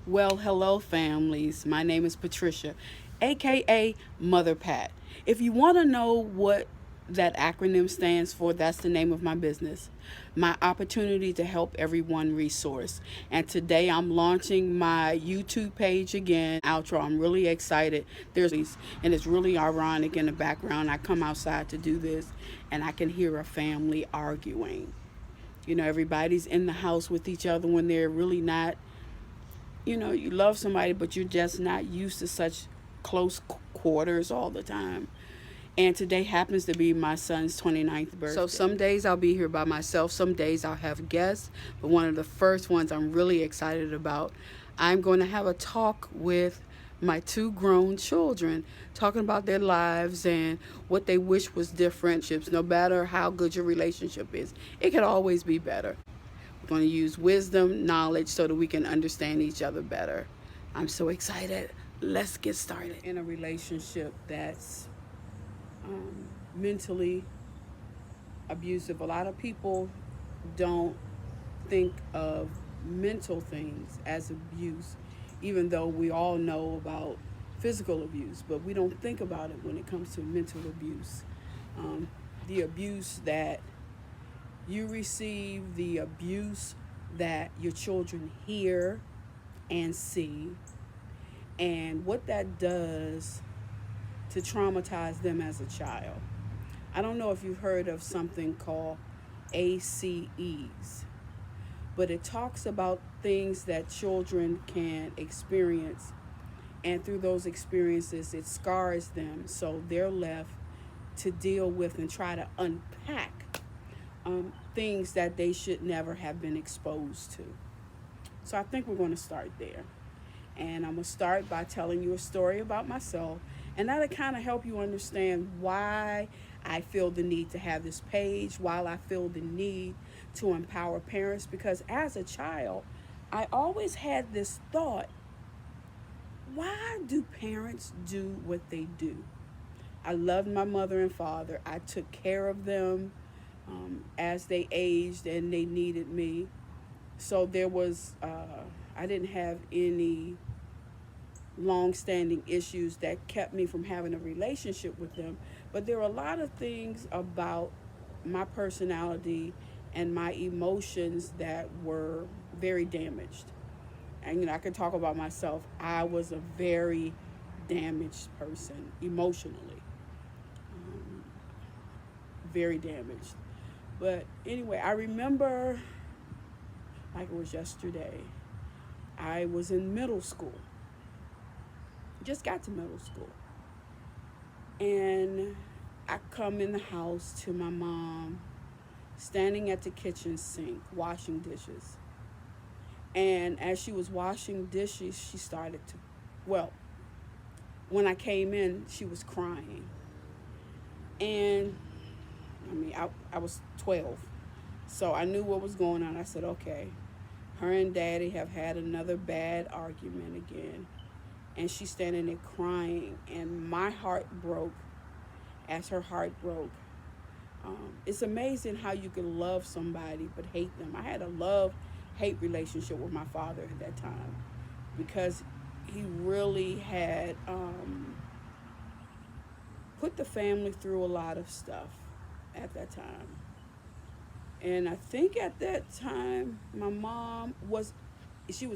Well, hello, families. My name is Patricia, AKA MotherPAT. If you want to know what that acronym stands for, that's the name of my business. My opportunity to help everyone resource. And today I'm launching my YouTube page again. Outro. I'm really excited. And it's really ironic in the background. I come outside to do this and I can hear a family arguing. Everybody's in the house with each other when they're really not. You love somebody, but you're just not used to such close quarters all the time. And today happens to be my son's 29th birthday. So some days I'll be here by myself, some days I'll have guests. But one of the first ones I'm really excited about, I'm going to have a talk with my two grown children, talking about their lives and what they wish was different. No matter how good your relationship is, it could always be better. We're going to use wisdom, knowledge, so that we can understand each other better. I'm so excited. Let's get started. In a relationship that's mentally abusive, a lot of people don't think of mental things as abuse, even though we all know about physical abuse, but we don't think about it when it comes to mental abuse. The abuse that you receive, the abuse that your children hear and see, and what that does to traumatize them as a child. I don't know if you've heard of something called ACEs, but it talks about things that children can experience, and through those experiences, it scars them, so they're left to deal with and try to unpack things that they should never have been exposed to. So I think we're going to start there. And I'm going to start by telling you a story about myself. And that'll kind of help you understand why I feel the need to have this page, why I feel the need to empower parents. Because as a child, I always had this thought, why do parents do what they do? I loved my mother and father. I took care of them as they aged and they needed me. So there was, I didn't have any long-standing issues that kept me from having a relationship with them. But there were a lot of things about my personality and my emotions that were very damaged. And I could talk about myself. I was a very damaged person emotionally, very damaged. But anyway, I remember like it was yesterday. I was in middle school. Just got to middle school. And I come in the house to my mom standing at the kitchen sink washing dishes. And as she was washing dishes, she started to, when I came in, she was crying. And I was 12. So I knew what was going on. I said, okay, her and daddy have had another bad argument again. And she's standing there crying. And my heart broke as her heart broke. It's amazing how you can love somebody but hate them. I had a love-hate relationship with my father at that time because he really had put the family through a lot of stuff at that time. And I think at that time, my mom was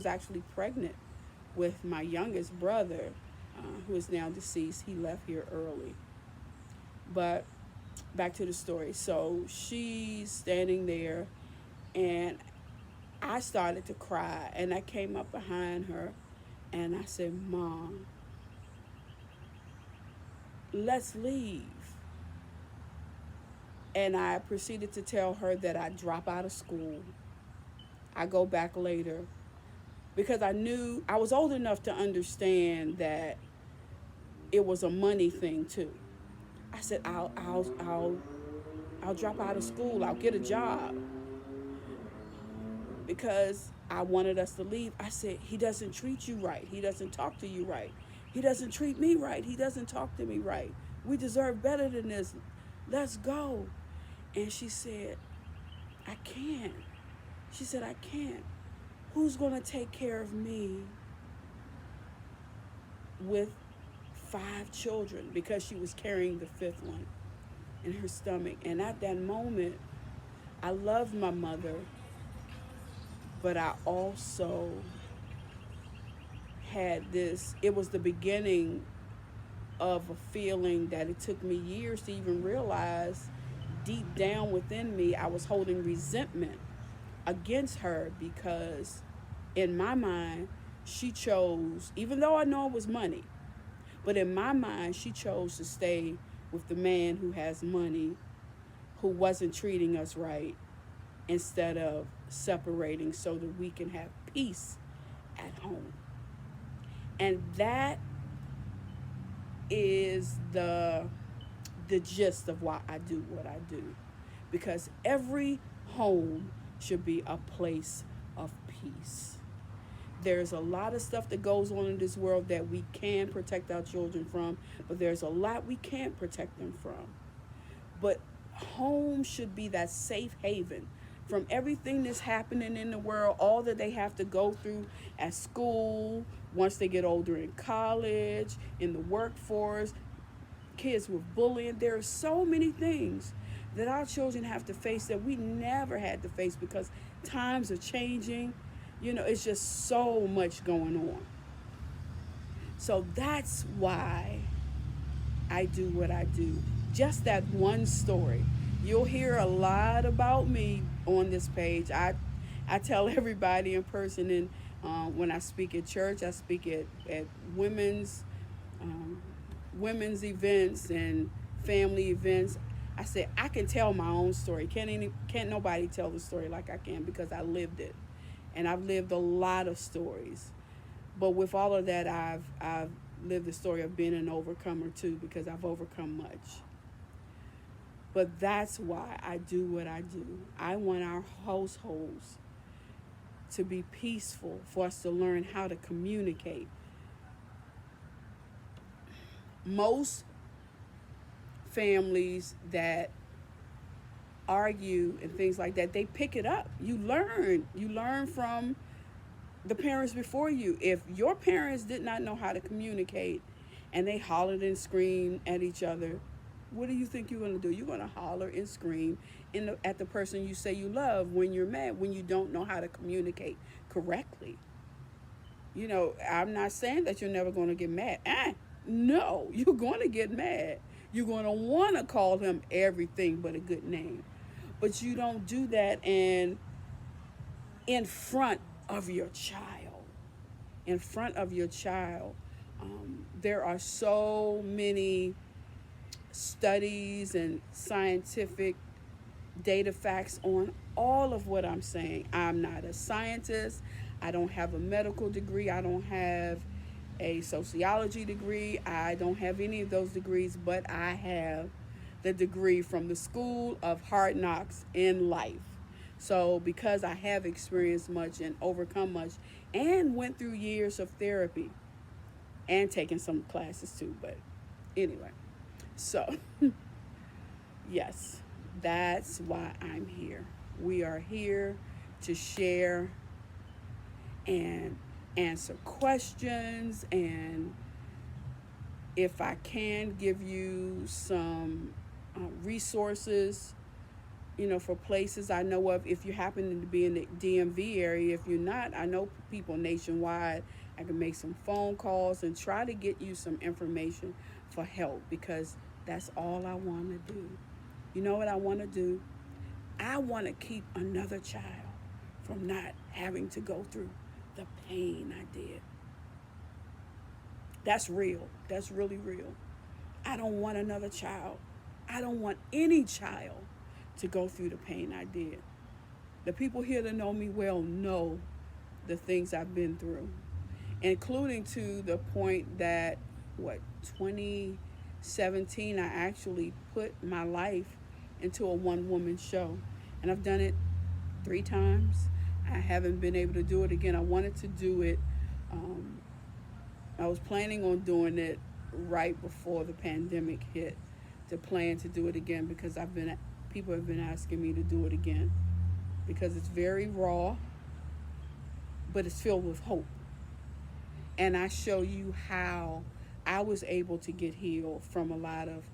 actually pregnant with my youngest brother, who is now deceased. He left here early. But back to the story. So she's standing there, and I started to cry. And I came up behind her, and I said, Mom, let's leave. And I proceeded to tell her that I'd drop out of school. I go back later because I knew I was old enough to understand that it was a money thing too. I said, I'll drop out of school. I'll get a job because I wanted us to leave. I said, he doesn't treat you right. He doesn't talk to you right. He doesn't treat me right. He doesn't talk to me right. We deserve better than this. Let's go. And she said, I can't. She said, I can't. Who's going to take care of me with 5 children because she was carrying the 5th one in her stomach. And at that moment, I loved my mother, but I also had this, it was the beginning of a feeling that it took me years to even realize deep down within me I was holding resentment against her because in my mind she chose, even though I know it was money, but in my mind she chose to stay with the man who has money, who wasn't treating us right, instead of separating so that we can have peace at home. And that is the gist of why I do what I do. Because every home should be a place of peace. There's a lot of stuff that goes on in this world that we can protect our children from, but there's a lot we can't protect them from. But home should be that safe haven from everything that's happening in the world, all that they have to go through at school, once they get older in college, in the workforce, kids with bullying. There are so many things that our children have to face that we never had to face because times are changing. It's just so much going on. So that's why I do what I do. Just that one story. You'll hear a lot about me on this page. I tell everybody in person, and when I speak at church, I speak at um, women's events and family events. I say I can tell my own story. Can't nobody tell the story like I can because I lived it, and I've lived a lot of stories. But with all of that, I've lived the story of being an overcomer too, because I've overcome much. But that's why I do what I do. I want our households to be peaceful, for us to learn how to communicate. Most families that argue and things like that, they pick it up. You learn from the parents before you. If your parents did not know how to communicate and they hollered and screamed at each other, what do you think you're going to do? You're going to holler and scream at the person you say you love when you're mad, when you don't know how to communicate correctly. I'm not saying that you're never going to get mad. No, you're going to get mad. You're going to want to call him everything but a good name. But you don't do that in front of your child. In front of your child. There are so many studies and scientific data facts on all of what I'm saying. I'm not a scientist. I don't have a medical degree. I don't have a sociology degree. I don't have any of those degrees, but I have the degree from the School of Hard Knocks in life. So because I have experienced much and overcome much and went through years of therapy and taken some classes too, but anyway. So, yes, that's why I'm here. We are here to share and answer questions, and if I can give you some resources, for places I know of. If you happen to be in the DMV area, if you're not, I know people nationwide. I can make some phone calls and try to get you some information for help, because that's all I want to do. You know what I want to do? I want to keep another child from not having to go through the pain I did. That's real. That's really real. I don't want another child. I don't want any child to go through the pain I did. The people here that know me well know the things I've been through, including to the point that, 2017, I actually put my life into a one-woman show. And I've done it 3 times. I haven't been able to do it again. I wanted to do it. I was planning on doing it right before the pandemic hit, to plan to do it again, because people have been asking me to do it again, because it's very raw, but it's filled with hope. and I show you how I was able to get healed from a lot of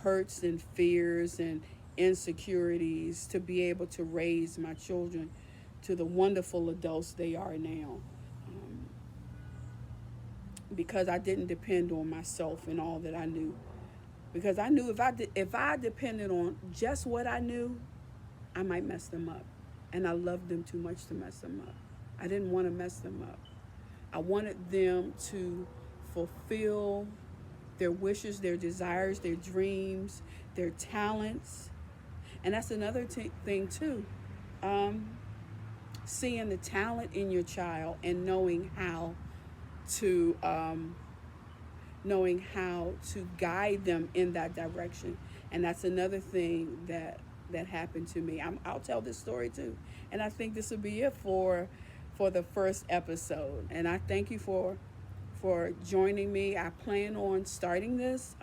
hurts and fears and insecurities to be able to raise my children to the wonderful adults they are now. Um, because I didn't depend on myself and all that I knew. Because I knew if I depended on just what I knew, I might mess them up, and I loved them too much to mess them up. I didn't want to mess them up. I wanted them to fulfill their wishes, their desires, their dreams, their talents. And that's another thing, too. Um, Seeing the talent in your child and to knowing how to guide them in that direction. And that's another thing that happened to me. I'll tell this story too, and I think this will be it for the first episode. And I thank you for joining me. I plan on starting this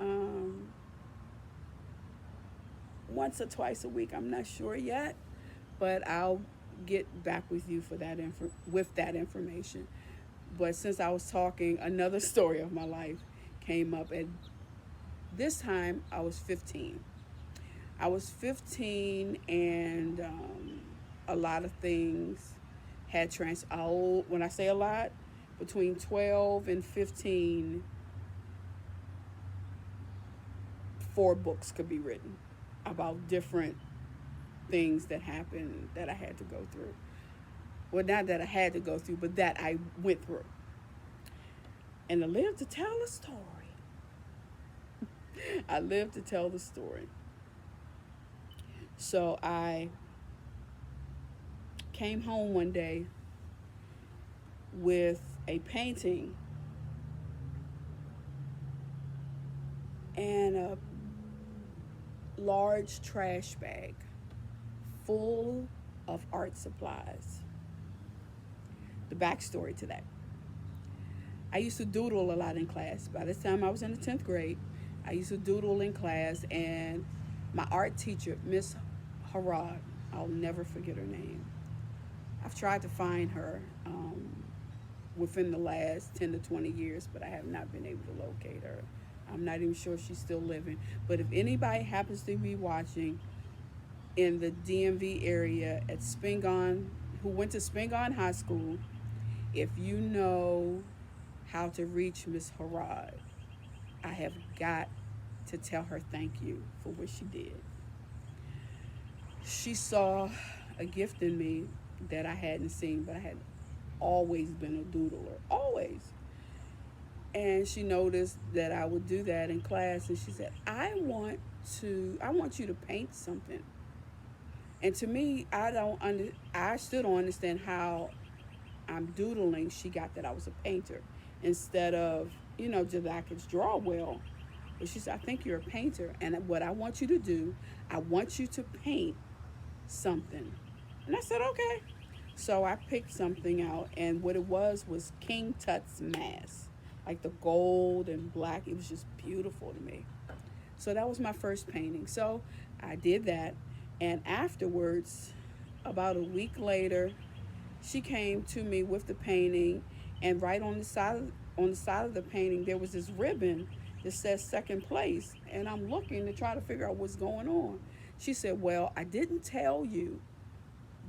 once or twice a week. I'm not sure yet, but I'll get back with you for with that information. But since I was talking, another story of my life came up. And this time I was 15. I was 15, and a lot of things had when I say a lot, between 12 and 15, 4 books could be written about different things that happened that I had to go through. Well, not that I had to go through, but that I went through. And I live to tell the story. I live to tell the story. So I came home one day with a painting and a large trash bag full of art supplies. The backstory to that: I used to doodle a lot in class. By the time I was in the 10th grade, I used to doodle in class, and my art teacher, Miss Harrod, I'll never forget her name. I've tried to find her within the last 10 to 20 years, but I have not been able to locate her. I'm not even sure she's still living. But if anybody happens to be watching in the DMV area at Spingarn, who went to Spingarn High School, if you know how to reach Miss Harrod, I have got to tell her thank you for what she did. She saw a gift in me that I hadn't seen, but I had always been a doodler, always. And she noticed that I would do that in class, and she said, I want you to paint something." And to me, I still don't understand how I'm doodling. She got that I was a painter instead of, just that I could draw well. But she said, "I think you're a painter, and what I want you to do, I want you to paint something." And I said, "Okay." So I picked something out, and what it was King Tut's mask, like the gold and black. It was just beautiful to me. So that was my first painting. So I did that, and afterwards, about a week later, she came to me with the painting, and right on the side of the painting there was this ribbon that says second place, and I'm looking to try to figure out what's going on. She said, "Well, I didn't tell you,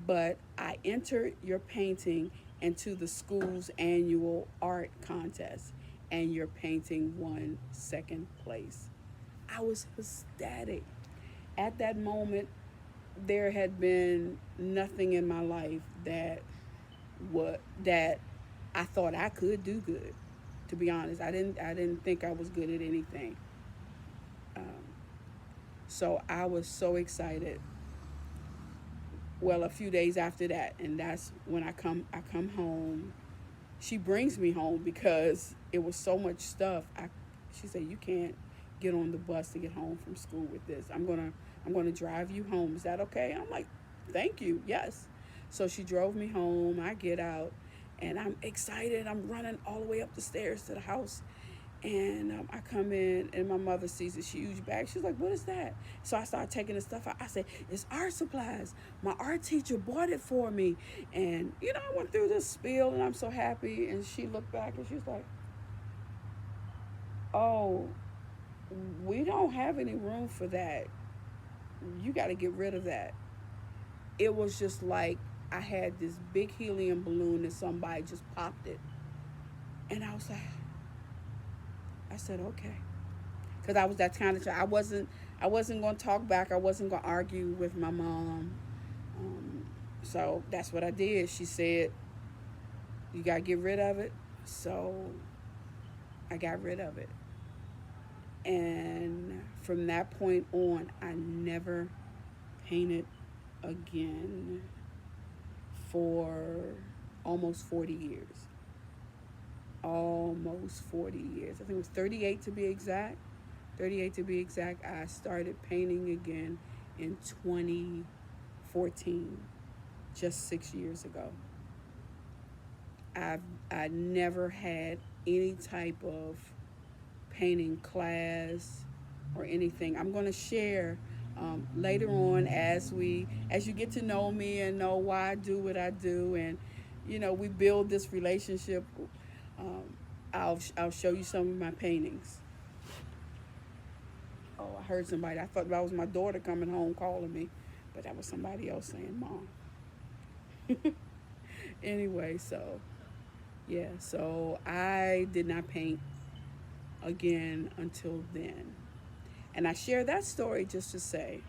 but I entered your painting into the school's annual art contest, and your painting won second place." I was ecstatic. At that moment, there had been nothing in my life that I thought I could do good. To be honest, I didn't think I was good at anything. Um, so I was so excited. Well, a few days after that, and that's when I come home. She brings me home because it was so much stuff. She said, "You can't get on the bus to get home from school with this. I'm gonna drive you home. Is that okay?" I'm like, "Thank you, yes." So she drove me home. I get out, and I'm excited. I'm running all the way up the stairs to the house, And I come in, and my mother sees this huge bag. She's like, "What is that?" So I start taking the stuff out. I said, "It's art supplies. My art teacher bought it for me." And, I went through this spiel, and I'm so happy. And she looked back, and she's like, "Oh, we don't have any room for that. You got to get rid of that." It was just like I had this big helium balloon, and somebody just popped it. And I said, "Okay." Because I was that kind of child. I wasn't going to talk back. I wasn't going to argue with my mom. So that's what I did. She said, "You got to get rid of it." So I got rid of it. And from that point on, I never painted again for almost 40 years. Almost 40 years. I think it was 38 to be exact. 38 to be exact. I started painting again in 2014, just 6 years ago. I never had any type of painting class or anything. I'm going to share later on as you get to know me and know why I do what I do, and we build this relationship. I'll show you some of my paintings. Oh, I heard somebody. I thought that was my daughter coming home calling me, but that was somebody else saying "Mom." Anyway, so I did not paint again until then. And I share that story just to say,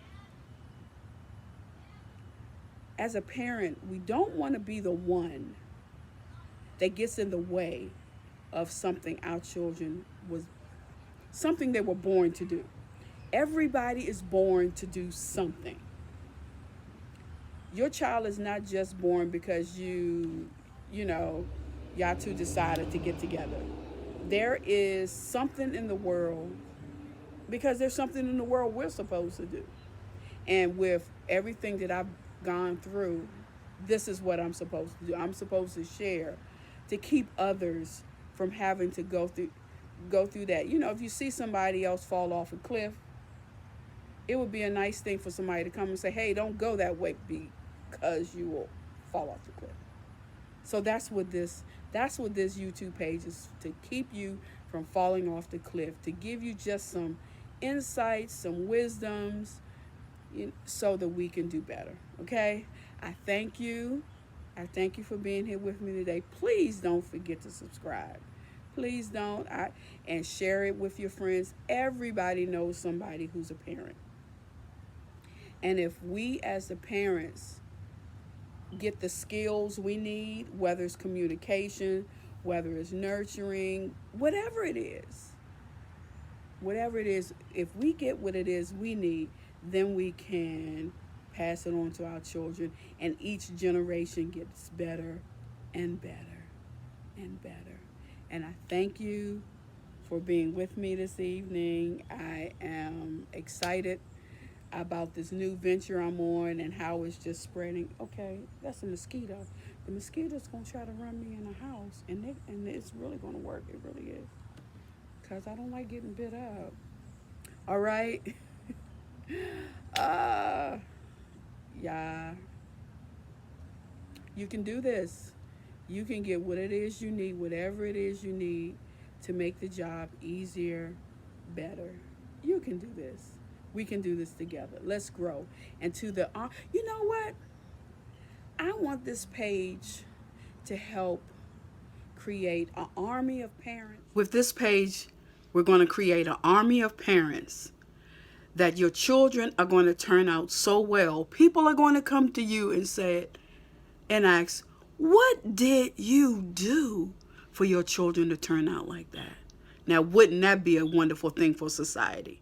as a parent, we don't want to be the one that gets in the way of something something they were born to do. Everybody is born to do something. Your child is not just born because y'all two decided to get together. There is something in the world, because there's something in the world we're supposed to do. And with everything that I've gone through, this is what I'm supposed to do. I'm supposed to share to keep others from having to go through that. If you see somebody else fall off a cliff, it would be a nice thing for somebody to come and say, "Hey, don't go that way because you will fall off the cliff." So that's what this YouTube page is, to keep you from falling off the cliff, to give you just some insights, some wisdoms, so that we can do better. Okay? I thank you. I thank you for being here with me today. Please don't forget to subscribe. Please don't. And share it with your friends. Everybody knows somebody who's a parent. And if we as the parents get the skills we need, whether it's communication, whether it's nurturing, whatever it is, if we get what it is we need, then we can pass it on to our children, and each generation gets better and better and better. And I thank you for being with me this evening. I am excited about this new venture I'm on and how it's just spreading. Okay, that's a mosquito. The mosquito's gonna try to run me in the house, and it's really gonna work. It really is, because I don't like getting bit up. All right. Yeah. You can do this. You can get what it is you need, whatever it is you need to make the job easier, better. You can do this. We can do this together. Let's grow. And you know what? I want this page to help create an army of parents. With this page, we're going to create an army of parents that your children are going to turn out so well. People are going to come to you and ask, "What did you do for your children to turn out like that?" Now, wouldn't that be a wonderful thing for society?